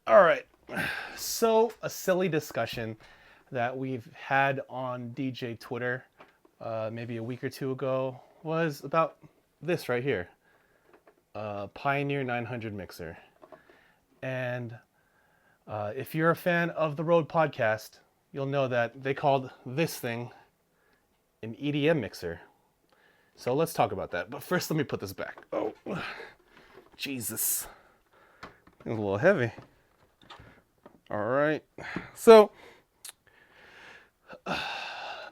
All right. So, a silly discussion that we've had on DJ Twitter maybe a week or two ago was about this right here, Pioneer 900 Mixer. And if you're a fan of the Road podcast, you'll know that they called this thing an EDM mixer. So let's talk about that. But first, let me put this back. Oh, Jesus. It was a little heavy. All right. So,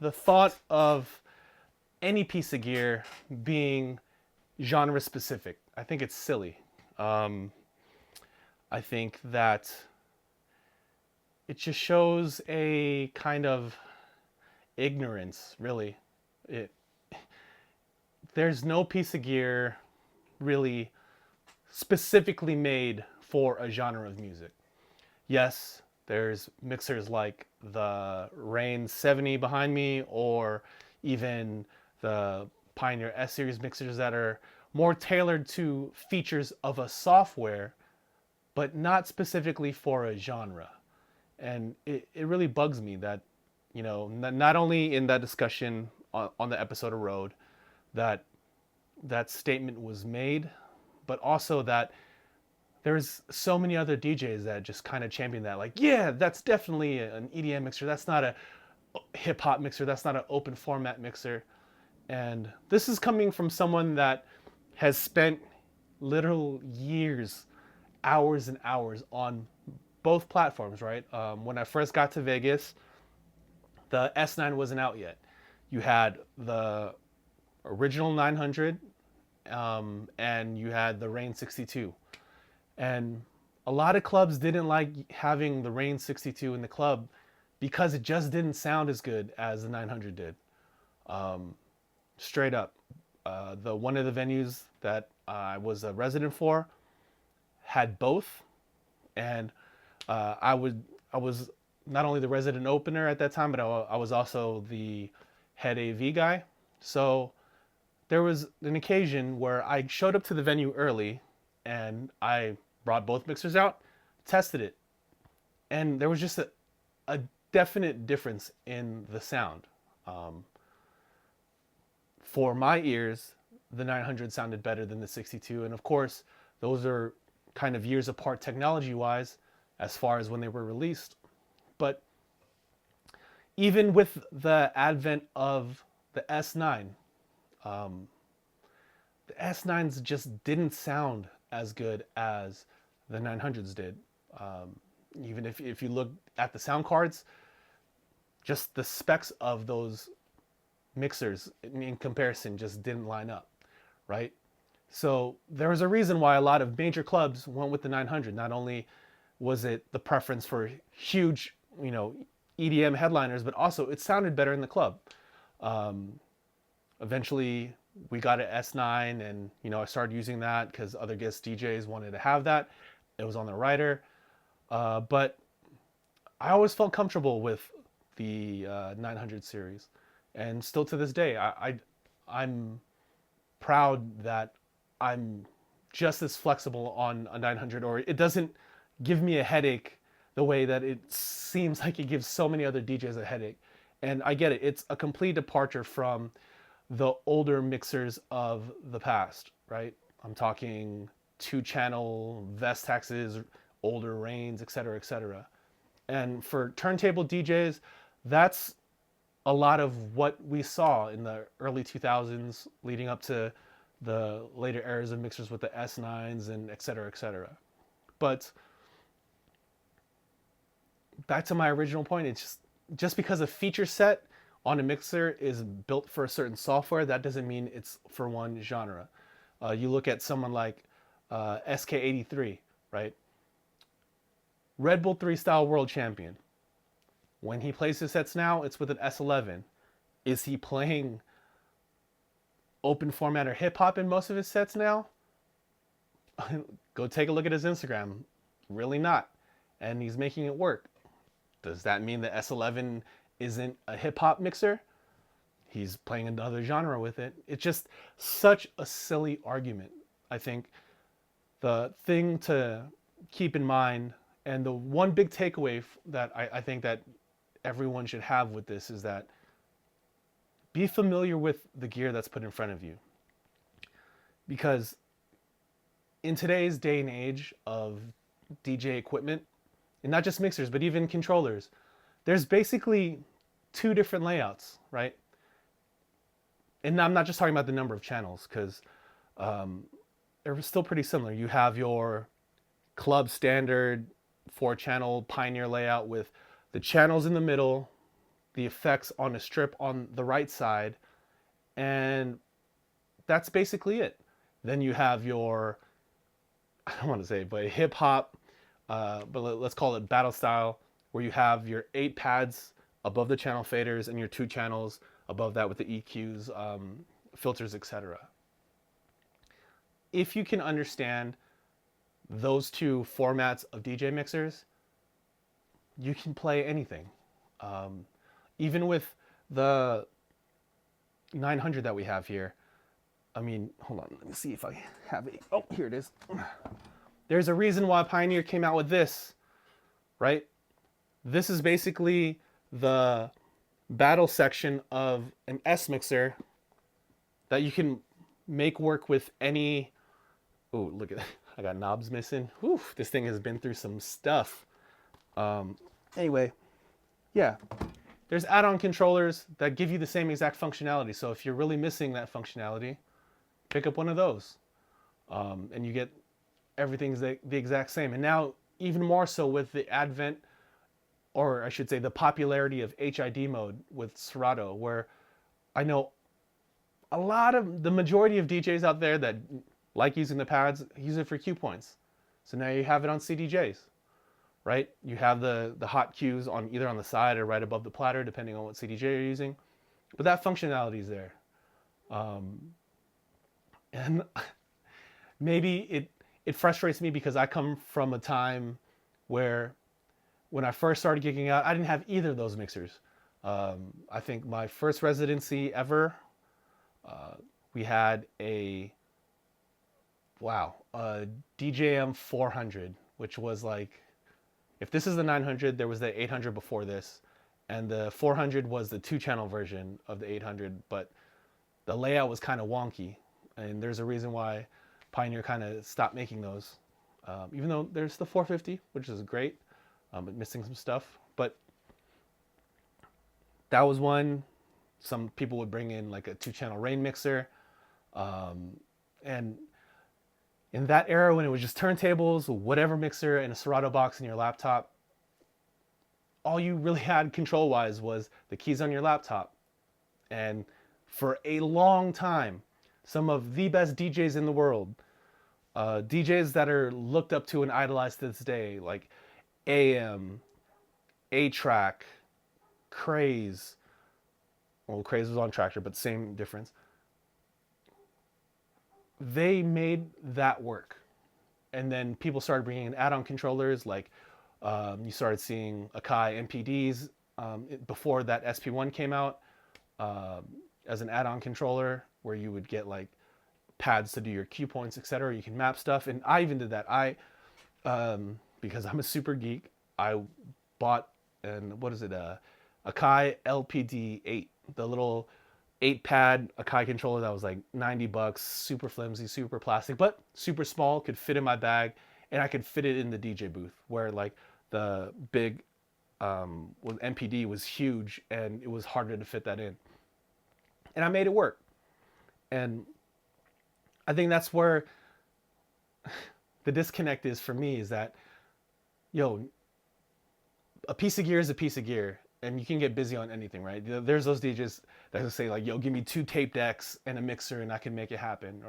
the thought of any piece of gear being genre specific, I think it's silly. I think that it just shows a kind of ignorance, really. It There's no piece of gear really specifically made for a genre of music. Yes, there's mixers like the Rane 70 behind me, or even the Pioneer S series mixers that are more tailored to features of a software, but not specifically for a genre. And it really bugs me that, not only in that discussion on the episode of Road, that that statement was made, but also that there's so many other DJs that just kind of champion that. Like, yeah, that's definitely an EDM mixer. That's not a hip hop mixer. That's not an open format mixer. And this is coming from someone that has spent literal years, hours and hours on both platforms, right? When I first got to Vegas, the S9 wasn't out yet. You had the original 900, and you had the Rane 62. And a lot of clubs didn't like having the Rane 62 in the club because it just didn't sound as good as the 900 did. Straight up. The one of the venues that I was a resident for had both, and I was not only the resident opener at that time, but I was also the head AV guy. So there was an occasion where I showed up to the venue early, and I brought both mixers out, tested it, and there was just a definite difference in the sound. For my ears, the 900 sounded better than the 62, and of course, those are kind of years apart technology-wise as far as when they were released. But even with the advent of the S9, the S9s just didn't sound as good as the 900s did. Even if you look at the sound cards, just the specs of those mixers in comparison just didn't line up, right? So there was a reason why a lot of major clubs went with the 900. Not only was it the preference for huge, EDM headliners, but also it sounded better in the club. Eventually, we got an S9, and I started using that because other guest DJs wanted to have that. It was on the rider, but I always felt comfortable with the 900 series, and still to this day, I'm proud that I'm just as flexible on a 900, or it doesn't give me a headache the way that it seems like it gives so many other DJs a headache. And I get it. It's a complete departure from the older mixers of the past, right? I'm talking 2-channel Vestaxes, older Ranes, etc., etc. And for turntable DJs, that's a lot of what we saw in the early 2000s leading up to the later eras of mixers with the S9s and et cetera, et cetera. But back to my original point, it's just because a feature set on a mixer is built for a certain software, that doesn't mean it's for one genre. You look at someone like SK83, right? Red Bull 3 style world champion. When he plays his sets now, it's with an S11. Is he playing open format or hip hop in most of his sets now? Go take a look at his Instagram. Really not. And he's making it work. Does that mean the S11 isn't a hip hop mixer? He's playing another genre with it. It's just such a silly argument. I think the thing to keep in mind And the one big takeaway that I think that everyone should have with this is that be familiar with the gear that's put in front of you. Because in today's day and age of DJ equipment, and not just mixers, but even controllers, there's basically two different layouts, right? And I'm not just talking about the number of channels, because they're still pretty similar. You have your club standard 4-channel Pioneer layout with the channels in the middle, the effects on a strip on the right side, and that's basically it. Then you have your, I don't want to say, but hip hop, but let's call it battle style, where you have your 8 pads above the channel faders and your 2 channels above that with the EQs, filters, etc. If you can understand those 2 formats of DJ mixers, you can play anything. Even with the 900 that we have here, I mean, hold on, let me see if I have it. Oh, here it is. There's a reason why Pioneer came out with this, right? This is basically the battle section of an S mixer that you can make work with any. Oh, look at that. I got knobs missing. Whew, this thing has been through some stuff. Anyway, yeah. There's add-on controllers that give you the same exact functionality. So if you're really missing that functionality, pick up one of those. And you get everything's the exact same. And now, even more so with the advent, or I should say the popularity of HID mode with Serato, where I know a lot of, the majority of DJs out there that like using the pads, use it for cue points. So now you have it on CDJs, right? You have the hot cues on either on the side or right above the platter, depending on what CDJ you're using. But that functionality is there. And maybe it frustrates me because I come from a time where when I first started gigging out, I didn't have either of those mixers. I think my first residency ever, we had a DJM 400, which was like, if this is the 900, there was the 800 before this, and the 400 was the 2-channel version of the 800, but the layout was kind of wonky, and there's a reason why Pioneer kind of stopped making those. Even though there's the 450, which is great, but missing some stuff. But that was one. Some people would bring in like a 2-channel Rane mixer, and in that era when it was just turntables, whatever mixer, and a Serato box in your laptop, all you really had control-wise was the keys on your laptop. And for a long time, some of the best DJs in the world, DJs that are looked up to and idolized to this day, like AM, A-Track, Craze. Well, Craze was on Tractor, but same difference. They made that work. And then people started bringing in add-on controllers, like you started seeing Akai MPDs before that SP1 came out as an add-on controller, where you would get like pads to do your cue points, etc. You can map stuff, and I even did that. Because I'm a super geek, I bought Akai LPD 8, the little 8-pad Akai controller that was like $90, super flimsy, super plastic, but super small, could fit in my bag, and I could fit it in the DJ booth, where like the big MPD was huge and it was harder to fit that in. And I made it work. And I think that's where the disconnect is for me, is that, a piece of gear is a piece of gear, and you can get busy on anything, right? There's those DJs that will say like, give me 2 tape decks and a mixer and I can make it happen.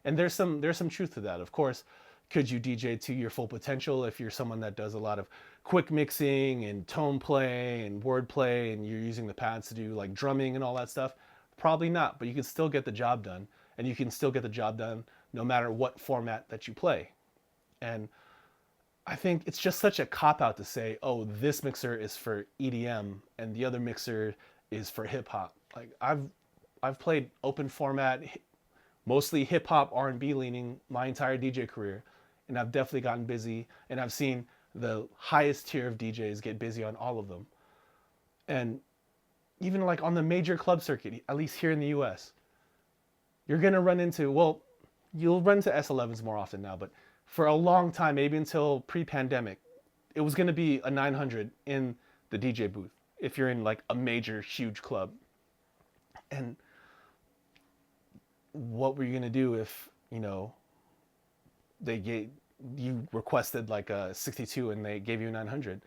And there's some truth to that. Of course, could you DJ to your full potential if you're someone that does a lot of quick mixing and tone play and word play, and you're using the pads to do like drumming and all that stuff? Probably not, but you can still get the job done, and you can still get the job done no matter what format that you play. And I think it's just such a cop-out to say, oh, this mixer is for EDM and the other mixer is for hip-hop. Like I've played open format, mostly hip-hop, R&B leaning my entire DJ career, and I've definitely gotten busy, and I've seen the highest tier of DJs get busy on all of them. And even like on the major club circuit, at least here in the US, you're going to run into, well, you'll run into S11s more often now, but for a long time, maybe until pre-pandemic, it was going to be a 900 in the DJ booth if you're in like a major, huge club. And what were you going to do if, you requested like a 62 and they gave you a 900?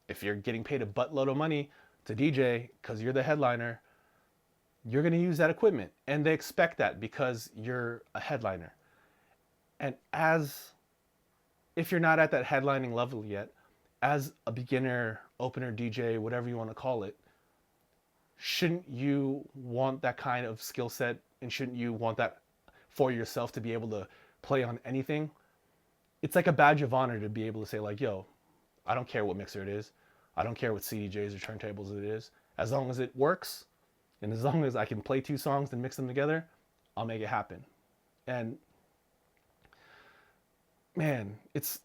If you're getting paid a buttload of money to DJ because you're the headliner, you're going to use that equipment. And they expect that because you're a headliner. And if you're not at that headlining level yet, as a beginner, opener DJ, whatever you want to call it, shouldn't you want that kind of skill set, and shouldn't you want that for yourself to be able to play on anything? It's like a badge of honor to be able to say like, yo, I don't care what mixer it is. I don't care what CDJs or turntables it is. As long as it works, and as long as I can play 2 songs and mix them together, I'll make it happen. And man, it's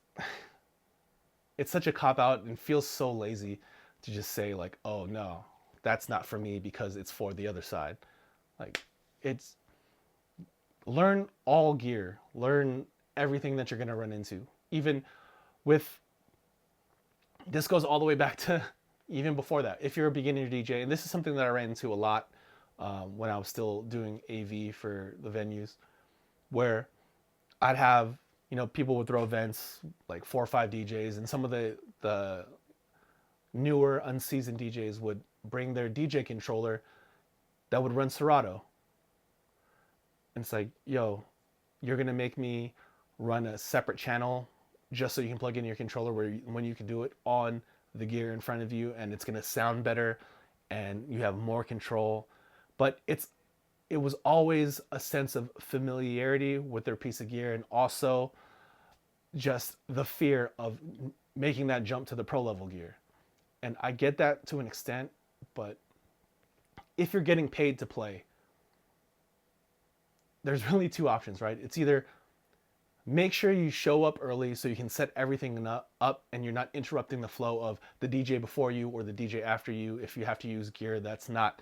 such a cop-out and feels so lazy to just say like, oh no, that's not for me because it's for the other side. Like, it's learn all gear, learn everything that you're going to run into. Even with, this goes all the way back to even before that. If you're a beginner DJ, and this is something that I ran into a lot when I was still doing AV for the venues, where I'd have, people would throw events like 4 or 5 DJs, and some of the newer, unseasoned DJs would bring their DJ controller that would run Serato. And it's like, yo, you're going to make me run a separate channel just so you can plug in your controller when you can do it on the gear in front of you, and it's going to sound better and you have more control. But it was always a sense of familiarity with their piece of gear, and also just the fear of making that jump to the pro level gear. And I get that to an extent, but if you're getting paid to play, there's really 2 options, right? It's either make sure you show up early so you can set everything up and you're not interrupting the flow of the DJ before you or the DJ after you if you have to use gear that's not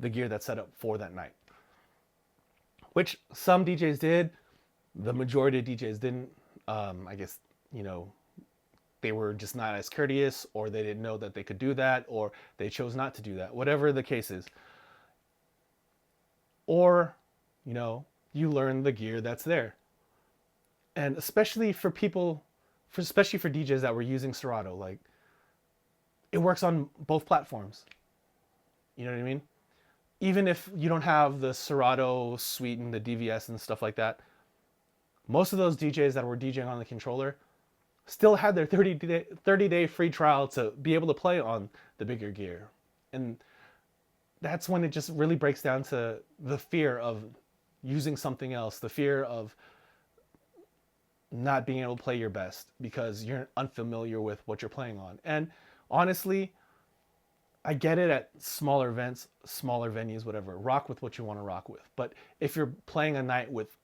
the gear that's set up for that night. Which some DJs did, the majority of DJs didn't. I guess, they were just not as courteous, or they didn't know that they could do that, or they chose not to do that, whatever the case is. Or, you learn the gear that's there. And especially for DJs that were using Serato, like, it works on both platforms. You know what I mean? Even if you don't have the Serato suite and the DVS and stuff like that, most of those DJs that were DJing on the controller still had their 30-day free trial to be able to play on the bigger gear. And that's when it just really breaks down to the fear of using something else, the fear of not being able to play your best because you're unfamiliar with what you're playing on. And honestly, I get it at smaller events, smaller venues, whatever. Rock with what you want to rock with. But if you're playing a night with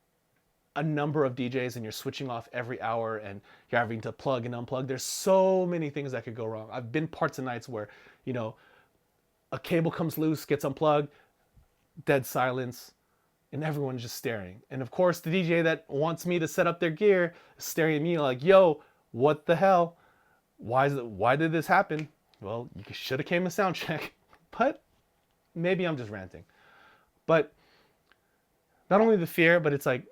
a number of DJs and you're switching off every hour and you're having to plug and unplug, there's so many things that could go wrong. I've been parts of nights where, a cable comes loose, gets unplugged, dead silence, and everyone's just staring. And of course, the DJ that wants me to set up their gear is staring at me like, yo, what the hell? Why did this happen? Well, you should have came to sound check. But maybe I'm just ranting. But not only the fear, but it's like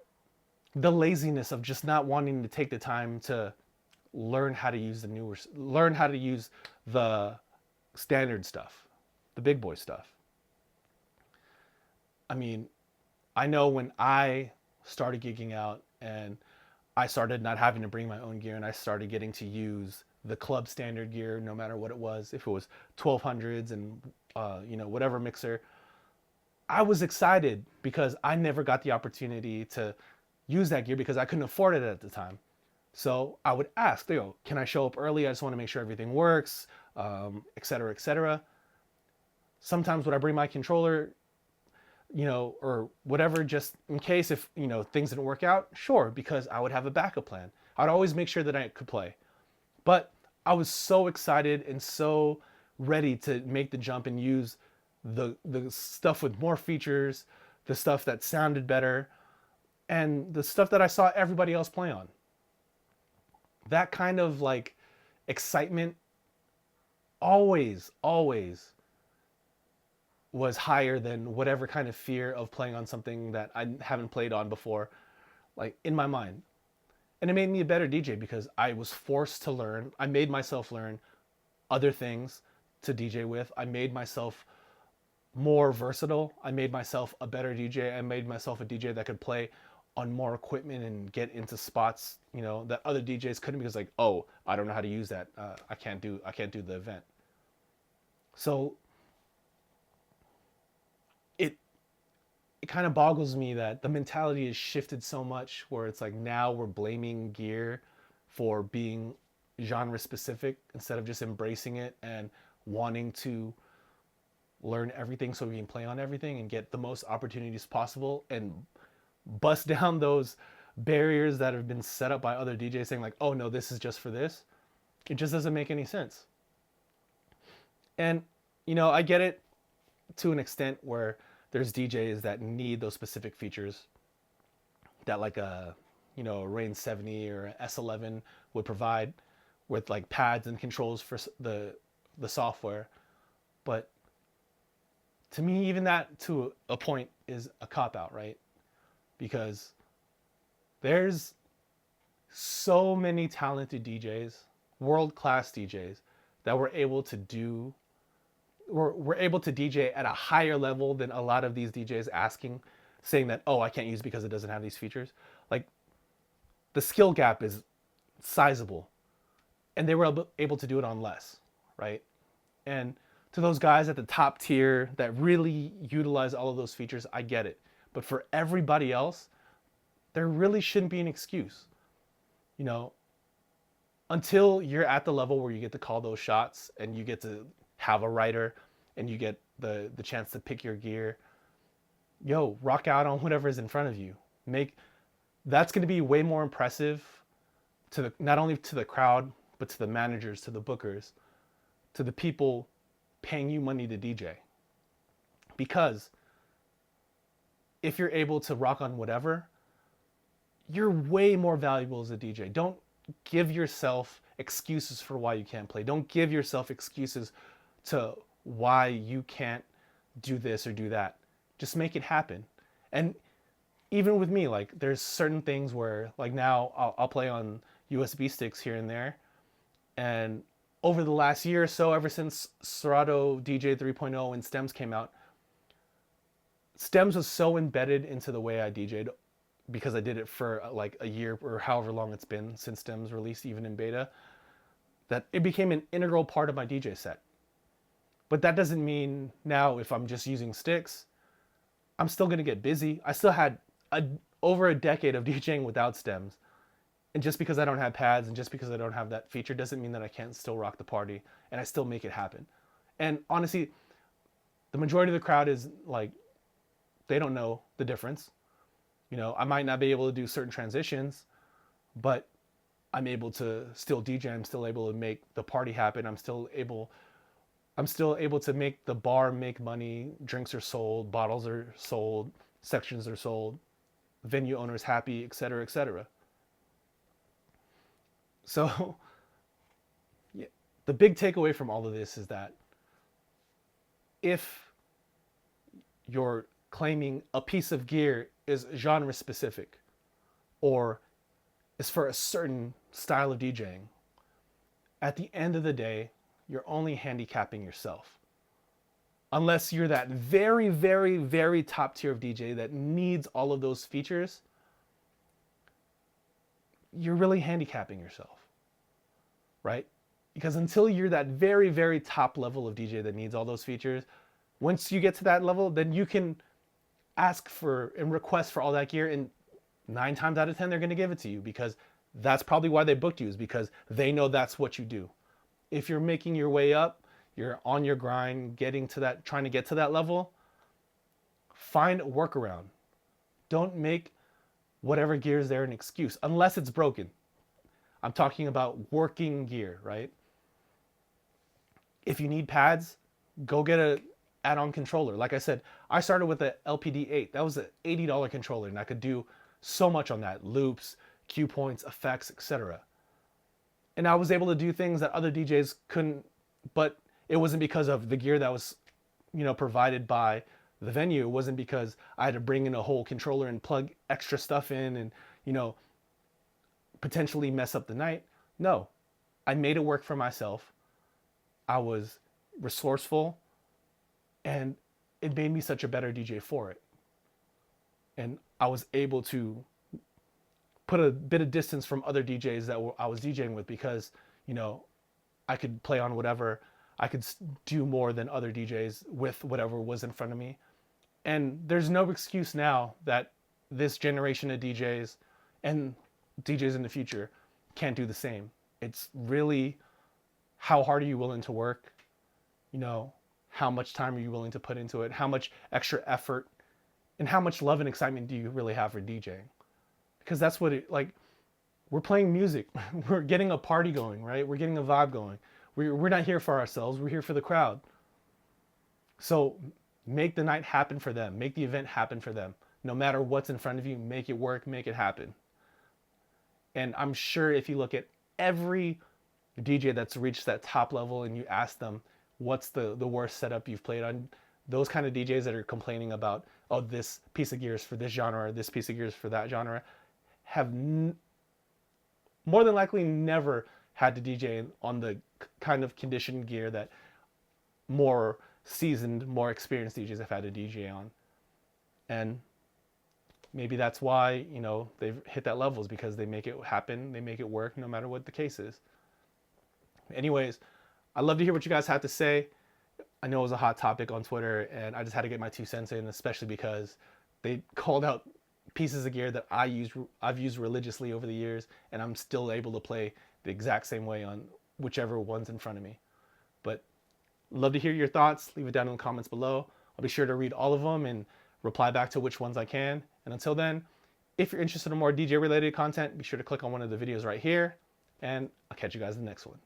the laziness of just not wanting to take the time to learn how to use learn how to use the standard stuff, the big boy stuff. I mean, I know when I started gigging out and I started not having to bring my own gear and I started getting to use the club standard gear, no matter what it was, if it was 1200s and, whatever mixer, I was excited because I never got the opportunity to use that gear because I couldn't afford it at the time. So I would ask, can I show up early? I just want to make sure everything works, et cetera, et cetera. Sometimes would I bring my controller, or whatever, just in case if, things didn't work out? Sure, because I would have a backup plan. I'd always make sure that I could play. But I was so excited and so ready to make the jump and use the stuff with more features, the stuff that sounded better, and the stuff that I saw everybody else play on. That kind of like excitement always was higher than whatever kind of fear of playing on something that I haven't played on before, like in my mind. And it made me a better DJ because I was forced to learn. I made myself learn other things to DJ with. I made myself more versatile. I made myself a better DJ. I made myself a DJ that could play on more equipment and get into spots, you know, that other DJs couldn't because like, oh, I don't know how to use that. I can't do the event. So it it kind of boggles me that the mentality has shifted so much where it's like now we're blaming gear for being genre specific instead of just embracing it and wanting to learn everything so we can play on everything and get the most opportunities possible and bust down those barriers that have been set up by other DJs saying like, oh no, this is just for this. It just doesn't make any sense. And, you know, I get it to an extent where there's DJs that need those specific features that like a, you know, a Rane 70 or S11 would provide with like pads and controls for the software. But to me, even that to a point is a cop out, right? Because there's so many talented DJs, world-class DJs that were able to DJ at a higher level than a lot of these DJs asking, saying that, oh, I can't use it because it doesn't have these features. Like, the skill gap is sizable. And they were able to do it on less, right? And to those guys at the top tier that really utilize all of those features, I get it. But for everybody else, there really shouldn't be an excuse. You know, until you're at the level where you get to call those shots and you get to have a writer and you get the chance to pick your gear, yo, rock out on whatever's in front of you. That's going to be way more impressive to not only to the crowd, but to the managers, to the bookers, to the people paying you money to DJ. Because if you're able to rock on whatever, you're way more valuable as a DJ. Don't give yourself excuses for why you can't play. Don't give yourself excuses to why you can't do this or do that. Just make it happen. And even with me, like there's certain things where like now I'll play on USB sticks here and there. And over the last year or so, ever since Serato DJ 3.0 and Stems came out, Stems was so embedded into the way I DJ'd because I did it for like a year or however long it's been since Stems released, even in beta, that it became an integral part of my DJ set. But that doesn't mean now if I'm just using sticks, I'm still going to get busy. I still had over a decade of DJing without Stems. And just because I don't have pads and just because I don't have that feature doesn't mean that I can't still rock the party and I still make it happen. And honestly, the majority of the crowd is like, they don't know the difference. You know, I might not be able to do certain transitions, but I'm able to still DJ. I'm still able to make the party happen. I'm still able to make the bar make money. Drinks are sold, bottles are sold, sections are sold, venue owners happy, etc., etc. So, yeah, the big takeaway from all of this is that if you're claiming a piece of gear is genre specific or is for a certain style of DJing, at the end of the day, you're only handicapping yourself. Unless you're that very, very, very top tier of DJ that needs all of those features, you're really handicapping yourself, right? Because until you're that very, very top level of DJ that needs all those features, once you get to that level, then you can ask for and request for all that gear, and 9 times out of 10 they're going to give it to you, because that's probably why they booked you, is because they know that's what you do. If you're making your way up, you're on your grind, trying to get to that level, find a workaround. Don't make whatever gear is there an excuse, unless it's broken. I'm talking about working gear, right? If you need pads, go get a add-on controller. Like I said, I started with the LPD8. That was an $80 controller, and I could do so much on that: loops, cue points, effects, etc. And I was able to do things that other DJs couldn't, but it wasn't because of the gear that was, provided by the venue. It wasn't because I had to bring in a whole controller and plug extra stuff in and, potentially mess up the night. No, I made it work for myself. I was resourceful, and it made me such a better DJ for it. And I was able to put a bit of distance from other DJs that I was DJing with, because, I could play on whatever. I could do more than other DJs with whatever was in front of me. And there's no excuse now that this generation of DJs and DJs in the future can't do the same. It's really, how hard are you willing to work? How much time are you willing to put into it? How much extra effort and how much love and excitement do you really have for DJing? Because that's what we're playing music. We're getting a party going, right? We're getting a vibe going. We're not here for ourselves. We're here for the crowd. So make the night happen for them. Make the event happen for them. No matter what's in front of you, make it work, make it happen. And I'm sure if you look at every DJ that's reached that top level and you ask them what's the worst setup you've played on, those kind of DJs that are complaining about, oh, this piece of gear is for this genre, this piece of gear is for that genre, have more than likely never had to DJ on the kind of conditioned gear that more seasoned, more experienced DJs have had to DJ on. And maybe that's why, they've hit that level, is because they make it happen, they make it work no matter what the case is. Anyways, I'd love to hear what you guys have to say. I know it was a hot topic on Twitter, and I just had to get my 2 cents in, especially because they called out pieces of gear that I've used religiously over the years, and I'm still able to play the exact same way on whichever one's in front of me. But love to hear your thoughts. Leave it down in the comments below. I'll be sure to read all of them and reply back to which ones I can. And until then, if you're interested in more DJ related content, be sure to click on one of the videos right here, and I'll catch you guys in the next one.